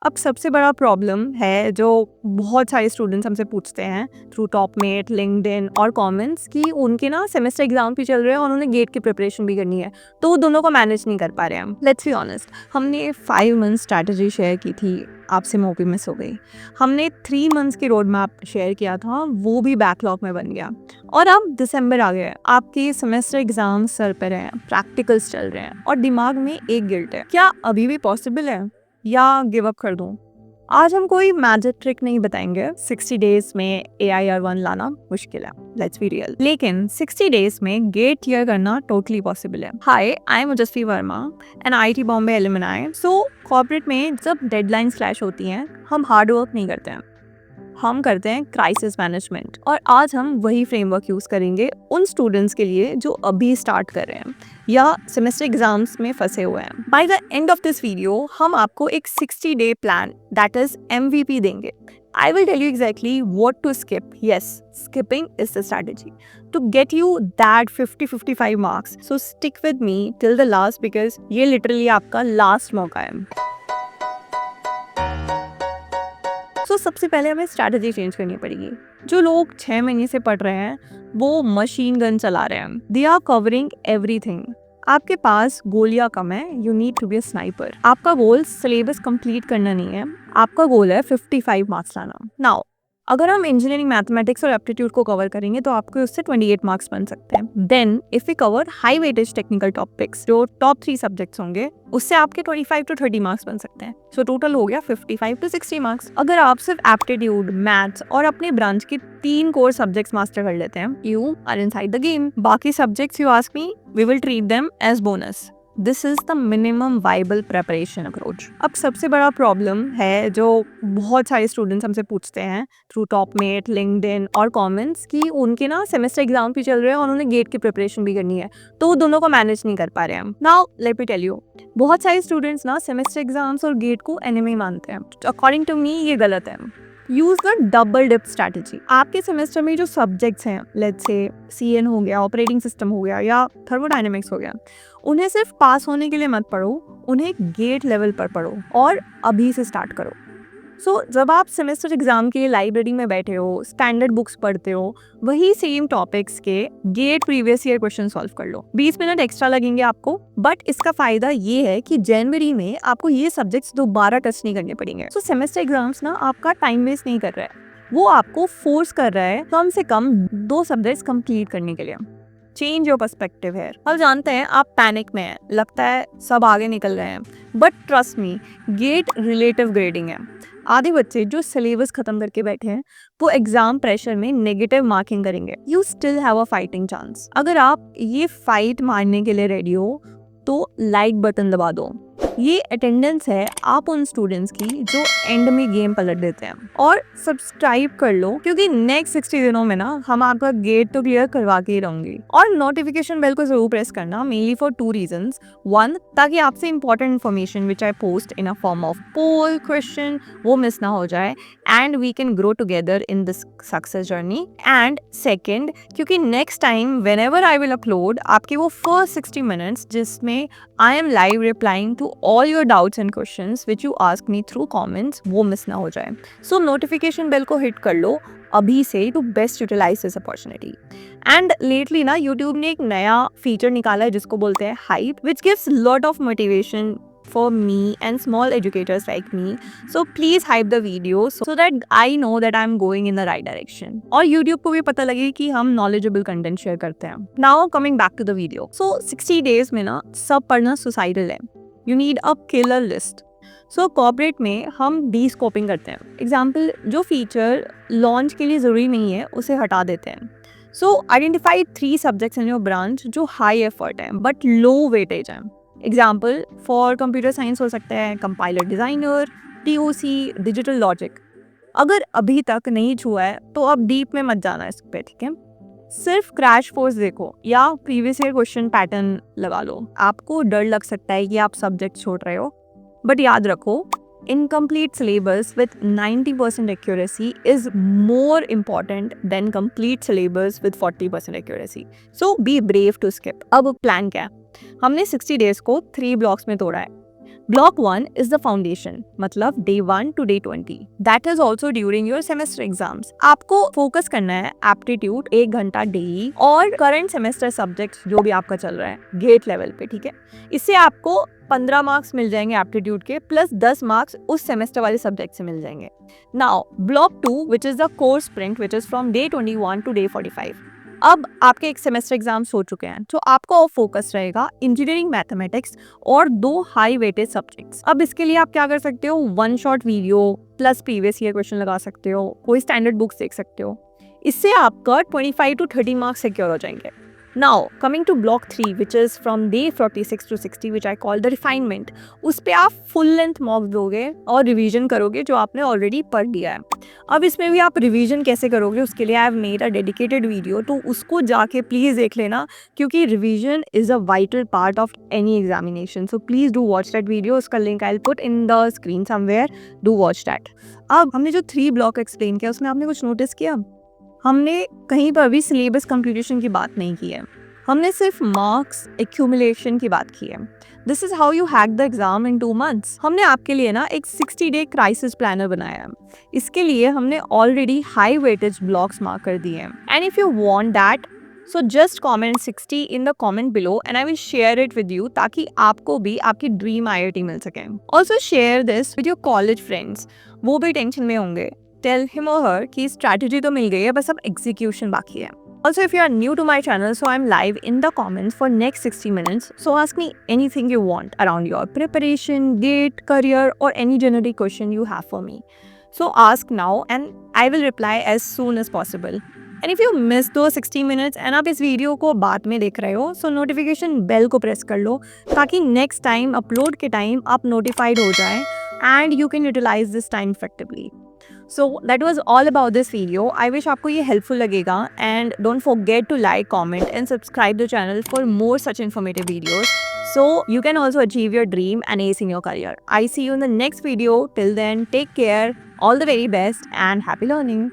अब सबसे बड़ा प्रॉब्लम है जो बहुत सारे स्टूडेंट्स हमसे पूछते हैं थ्रू टॉपमेट, लिंक्डइन और कमेंट्स कि उनके ना सेमेस्टर एग्जाम भी चल रहे हैं और उन्हें गेट की प्रिपरेशन भी करनी है, तो वो दोनों को मैनेज नहीं कर पा रहे हैं। लेट्स बी ऑनेस्ट, हमने 5 मंथ्स स्ट्रैटेजी शेयर की थी, आपसे मौके मिस हो गई। हमने 3 मंथ्स की रोड मैप शेयर किया था, वो भी बैकलॉग में बन गया। और अब दिसंबर आ गया, आपके सेमेस्टर एग्जाम सर पर हैं, प्रैक्टिकल्स चल रहे हैं और दिमाग में एक गिल्ट है, क्या अभी भी पॉसिबल है या गिव अप कर दूं। आज हम कोई मैजिक ट्रिक नहीं बताएंगे, 60 डेज में AIR1 लाना मुश्किल है, लेट्स बी रियल, लेकिन 60 डेज में गेट क्लियर करना टोटली पॉसिबल है। हाय, आई एम ओजस्वी Verma and IIT Bombay alumni. So corporate में जब डेडलाइंस क्लैश होती हैं, हम हार्ड वर्क नहीं करते हैं, हम करते हैं क्राइसिस मैनेजमेंट। और आज हम वही फ्रेमवर्क यूज करेंगे उन स्टूडेंट्स के लिए जो अभी स्टार्ट कर रहे हैं या सेमेस्टर एग्जाम्स में फंसे हुए हैं। By the end of this video हम आपको एक 60 day plan that is MVP देंगे। I will tell you exactly what to skip. Yes, skipping is the strategy to get you that 50-55 marks. So stick with me till the last because ये literally आपका last मौका है। तो सबसे पहले हमें strategy change करनी पड़ेगी। जो लोग 6 महीने से पढ़ रहे हैं वो मशीन गन चला रहे हैं, दे आर कवरिंग एवरीथिंग। आपके पास गोलियां कम है, you need to be a sniper. आपका गोल सिलेबस कंप्लीट करना नहीं है, आपका गोल है 55 मार्क्स लाना। नाउ अगर हम इंजीनियरिंग, मैथमेटिक्स और एप्टीट्यूड को कवर करेंगे तो आपके उससे 28 मार्क्स बन सकते हैं। Then if we cover high weightage technical topics, जो टॉप 3 सब्जेक्ट्स होंगे, उससे आपके 25 to 30 मार्क्स बन सकते हैं। सो टोटल हो गया 55 to 60 मार्क्स। अगर आप सिर्फ एप्टीट्यूड, मैथ्स और अपने ब्रांच के 3 कोर सब्जेक्ट्स मास्टर कर लेते हैं, you are inside the game. बाकी subjects you ask me, we will treat them as bonus. This is the minimum viable preparation approach. अब सबसे बड़ा प्रॉब्लम है जो बहुत सारे स्टूडेंट्स हमसे पूछते हैं थ्रू टॉपमेट, लिंक्डइन और कमेंट्स कि उनके ना सेमेस्टर एग्जाम भी चल रहे हैं और उन्हें गेट की प्रिपरेशन भी करनी है, तो वो दोनों को मैनेज नहीं कर पा रहे हैं। Now let me tell you, बहुत सारे स्टूडेंट्स ना सेमेस्टर एग्जाम्स और गेट को एनिमी मानते हैं। अकॉर्डिंग टू मी ये गलत है। Use the double dip strategy. आपके सेमेस्टर में जो सब्जेक्ट्स हैं, लेट्स से CN हो गया, ऑपरेटिंग सिस्टम हो गया या थर्मोडायनेमिक्स हो गया, उन्हें सिर्फ पास होने के लिए मत पढ़ो, उन्हें गेट लेवल पर पढ़ो और अभी से स्टार्ट करो। जब आप सेमेस्टर एग्जाम के लिए लाइब्रेरी में बैठे हो, स्टैंडर्ड बुक्स पढ़ते हो, वही सेम टॉपिक्स के GATE previous year question solve कर लो। 20 मिनट एक्स्ट्रा लगेंगे आपको, बट इसका फायदा ये है कि जनवरी में आपको ये सब्जेक्ट्स दोबारा टच नहीं करने पड़ेंगे। सेमेस्टर एग्जाम्स ना आपका टाइम वेस्ट नहीं कर रहा है, वो आपको फोर्स कर रहा है कम से कम 2 सब्जेक्ट्स कंप्लीट करने के लिए। चेंज योर पर्सपेक्टिव है। हम जानते हैं आप पैनिक में हैं, लगता है सब आगे निकल रहे हैं, but trust me, GATE relative grading है। आधे बच्चे जो सिलेबस खत्म करके बैठे हैं वो एग्जाम प्रेशर में नेगेटिव मार्किंग करेंगे। You still have a fighting chance. अगर आप ये फाइट मारने के लिए रेडी हो तो लाइक बटन दबा दो। ये अटेंडेंस है आप उन स्टूडेंट्स की जो एंड में गेम पलट देते हैं। और सब्सक्राइब कर लो क्योंकि नेक्स्ट 60 दिनों में ना हम आपका गेट तो क्लियर करवा के ही रहूंगी। और नोटिफिकेशन बेल को जरूर प्रेस करना, मेनली फॉर 2 रीजंस। 1, ताकि आपसे important information which I post in a form of poll, question, वो मिस ना हो जाए and we can grow together in this success journey. And second, क्योंकि next time whenever I will upload, आपके वो first 60 minutes जिसमें I am live replying to all your doubts and questions which you ask me through comments, वो miss ना हो जाए। So notification bell को hit कर लो अभी से to best utilize this opportunity. And lately ना YouTube ने एक नया फीचर निकाला है जिसको बोलते हैं hype, which gives lot of motivation for me and small educators like me. So please hype the video so that I know that I'm going in the right direction. और YouTube को भी पता लगे कि हम knowledgeable content share करते हैं। Now coming back to the video. So 60 days में ना सब पढ़ना suicidal है। You need a killer list. Corporate में हम de-scoping करते हैं। एग्जाम्पल, जो फीचर लॉन्च के लिए ज़रूरी नहीं है उसे हटा देते हैं। Identify 3 subjects in your branch जो हाई एफर्ट हैं बट लो वेटेज हैं। एग्जाम्पल फॉर कंप्यूटर साइंस हो सकता है compiler designer, TOC, digital logic. अगर अभी तक नहीं छुआ है तो अब डीप में मत जाना इस पर, ठीक है? सिर्फ क्रैश कोर्स देखो या प्रीवियस ईयर क्वेश्चन पैटर्न लगा लो। आपको डर लग सकता है कि आप सब्जेक्ट छोड़ रहे हो, बट याद रखो, incomplete syllabus with 90% accuracy is more important than complete syllabus with 40% accuracy. Be brave to skip. अब प्लान क्या है? हमने 60 डेज को 3 ब्लॉक्स में तोड़ा है। Block 1 is the foundation, मतलब day 1 to day 20. That is also during your semester exams. आपको फोकस करना है एप्टीट्यूड 1 घंटा डेली और करंट सेमेस्टर सब्जेक्ट जो भी आपका चल रहा है गेट लेवल पे, ठीक है। इससे आपको 15 मार्क्स मिल जाएंगे एप्टीट्यूड के, प्लस 10 मार्क्स उस सेमेस्टर वाले सब्जेक्ट से मिल जाएंगे। Now block 2 which is the core sprint which is from day 21 to day 45। अब आपके एक सेमेस्टर एग्जाम्स हो चुके हैं, तो आपका फोकस रहेगा इंजीनियरिंग मैथमेटिक्स और 2 हाई वेटेड सब्जेक्ट्स। अब इसके लिए आप क्या कर सकते हो, 1 shot video plus previous year question लगा सकते हो, कोई स्टैंडर्ड बुक्स देख सकते हो। इससे आपका 25 to 30 मार्क्स सिक्योर हो जाएंगे। Now coming to block 3 which is from day 46 to 60 which I call the refinement. उस पे आप फुल लेंथ मॉक्स दोगे और रिवीजन करोगे जो आपने ऑलरेडी पढ़ लिया है। अब इसमें भी आप रिवीजन कैसे करोगे, उसके लिए I have made a dedicated video, तो उसको जाके प्लीज़ देख लेना, क्योंकि revision is a vital part of any examination. So please do watch that video, उसका link I will put in the screen somewhere, do watch that. अब हमने जो 3 ब्लॉक एक्सप्लेन किया उसमें आपने कुछ नोटिस किया, हमने कहीं पर भी सिलेबस कंप्लीटेशन की बात नहीं की है, हमने सिर्फ मार्क्स एक्यूमुलेशन की बात की है। This is how you hack the exam in 2 months। हमने आपके लिए ना एक 60 डे क्राइसिस प्लानर बनाया है। इसके लिए हमने already high weightage blocks mark कर दिए हैं, and if you want that so just comment 60 in the comment below and I will share it with you, ताकि आपको भी आपकी ड्रीम IIT मिल सके। Also share this with your college friends, वो भी टेंशन में होंगे। टेल हिम और हर कि स्ट्रैटेजी तो मिल गई है, बस अब एग्जीक्यूशन बाकी है। Also, if you are new to my channel, so I'm live in the comments for next 60 minutes. So ask me anything you want around your preparation, GATE, career, or any generic question you have for me. So ask now and I will reply as soon as possible. And if you miss those 60 minutes and आप इस video को बाद में देख रहे हो, so notification bell को press कर लो, ताकि next time upload के टाइम आप notified हो जाएं and you can utilize this time effectively. So that was all about this video. I wish आपको ये helpful लगेगा, and don't forget to like, comment and subscribe the channel for more such informative videos, so you can also achieve your dream and ace in your career. I see you in the next video. Till then, take care, all the very best and happy learning.